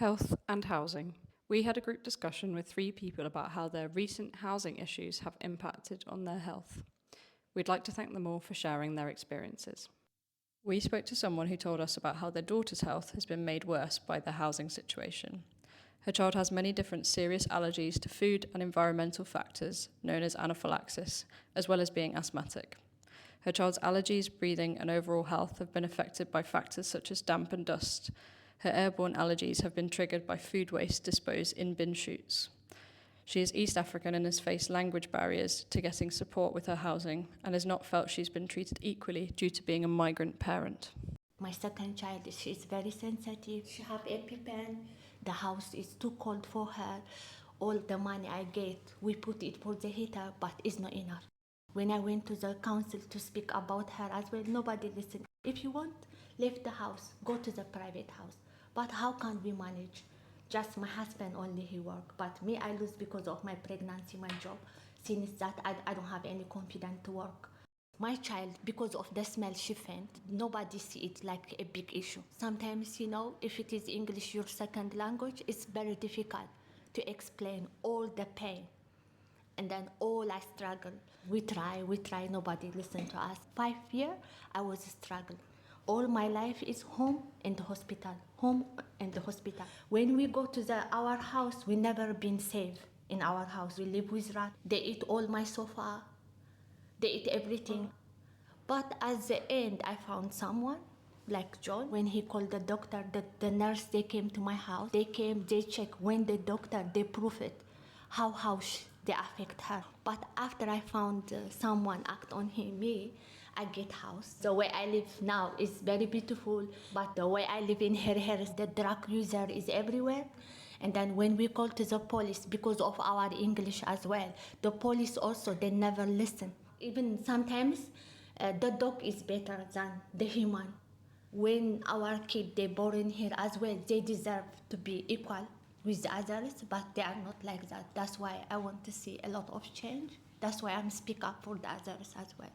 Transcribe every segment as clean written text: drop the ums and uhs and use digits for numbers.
Health and housing. We had a group discussion with 3 people about how their recent housing issues have impacted on their health. We'd like to thank them all for sharing their experiences. We spoke to someone who told us about how their daughter's health has been made worse by the housing situation. Her child has many different serious allergies to food and environmental factors, known as anaphylaxis, as well as being asthmatic. Her child's allergies, breathing, and overall health have been affected by factors such as damp and dust. Her airborne allergies have been triggered by food waste disposed in bin chutes. She is East African and has faced language barriers to getting support with her housing and has not felt she's been treated equally due to being a migrant parent. My second child, she is very sensitive. She have EpiPen. The house is too cold for her. All the money I get, we put it for the heater, but it's not enough. When I went to the council to speak about her as well, nobody listened. If you want, leave the house, go to the private house. But how can we manage? Just my husband only, he work. But me, I lose because of my pregnancy, my job. Since that, I don't have any confidence to work. My child, because of the smell she faint, nobody see it like a big issue. Sometimes, if it is English, your second language, it's very difficult to explain all the pain. And then all I struggle. We try, nobody listen to us. 5 years, I was struggling. All my life is home and the hospital, home and the hospital. When we go to our house, we never been safe in our house. We live with rats. They eat all my sofa. They eat everything. But at the end, I found someone like John. When he called the doctor, the nurse, they came to my house. They came, they checked. When the doctor, they prove it, how they affect her. But after I found someone act on me, I get house. The way I live now is very beautiful, but the way I live in here, the drug user is everywhere. And then when we call to the police, because of our English as well, the police also, they never listen. Even sometimes, the dog is better than the human. When our kids, they born here as well, they deserve to be equal with the others, but they are not like that. That's why I want to see a lot of change. That's why I'm speak up for the others as well.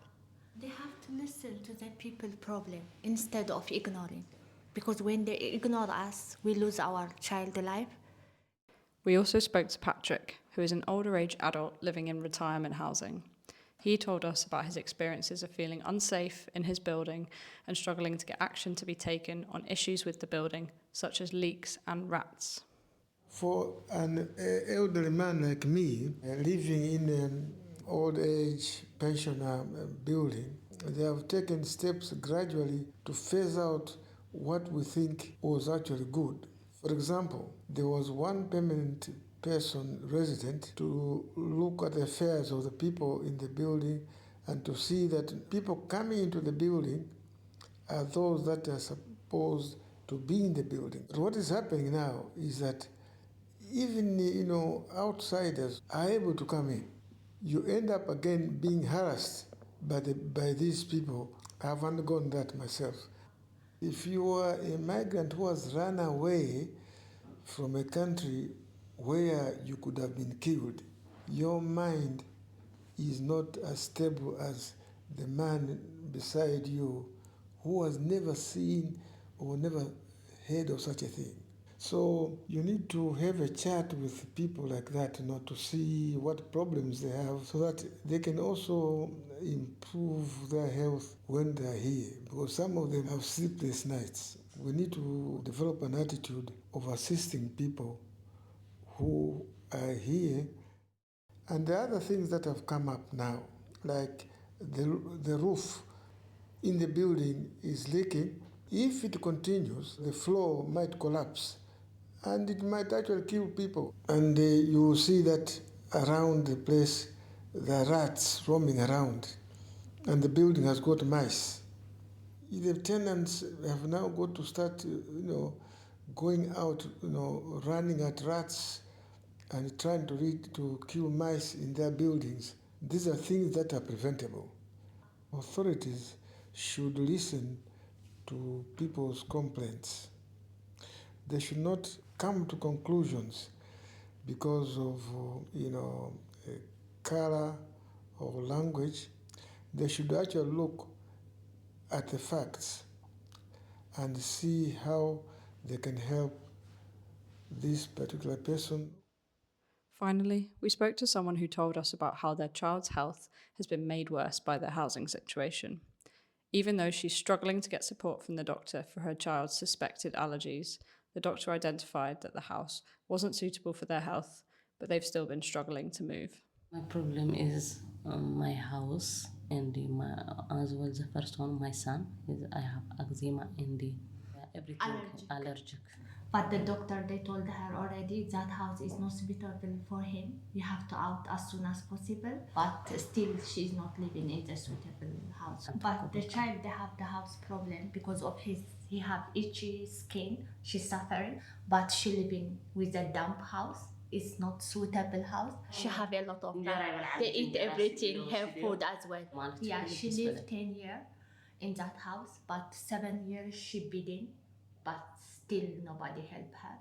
They have to listen to the people problem instead of ignoring. Because when they ignore us, we lose our child life. We also spoke to Patrick, who is an older age adult living in retirement housing. He told us about his experiences of feeling unsafe in his building and struggling to get action to be taken on issues with the building, such as leaks and rats. For an elderly man like me, living in an old age pensioner building, they have taken steps gradually to phase out what we think was actually good. For example, there was one permanent person resident to look at the affairs of the people in the building and to see that people coming into the building are those that are supposed to be in the building. But what is happening now is that even outsiders are able to come in. You end up again being harassed by these people. I've undergone that myself. If you are a migrant who has run away from a country where you could have been killed, your mind is not as stable as the man beside you who has never seen or never heard of such a thing. So you need to have a chat with people like that, to see what problems they have so that they can also improve their health when they are here, because some of them have sleepless nights. We need to develop an attitude of assisting people who are here. And the other things that have come up now, like the roof in the building is leaking. If it continues, the floor might collapse and it might actually kill people. And you will see that around the place, there are rats roaming around, and the building has got mice. The tenants have now got to start, going out, running at rats and trying to kill mice in their buildings. These are things that are preventable. Authorities should listen to people's complaints. They should not come to conclusions because of color or language. They should actually look at the facts and see how they can help this particular person. Finally, we spoke to someone who told us about how their child's health has been made worse by their housing situation. Even though she's struggling to get support from the doctor for her child's suspected allergies, the doctor identified that the house wasn't suitable for their health, but they've still been struggling to move. My problem is my house and as well the first one, my son. I have eczema and everything allergic. But the doctor, they told her already that house is not suitable for him. You have to out as soon as possible. But still, she's not living in a suitable house. But the child, they have the house problem because of he have itchy skin. She's suffering, but she living with a damp house. It's not suitable house. She have a lot of they eat everything, her food as well. Yeah, she lived 10 years in that house, but 7 years she been in, but still nobody helped her.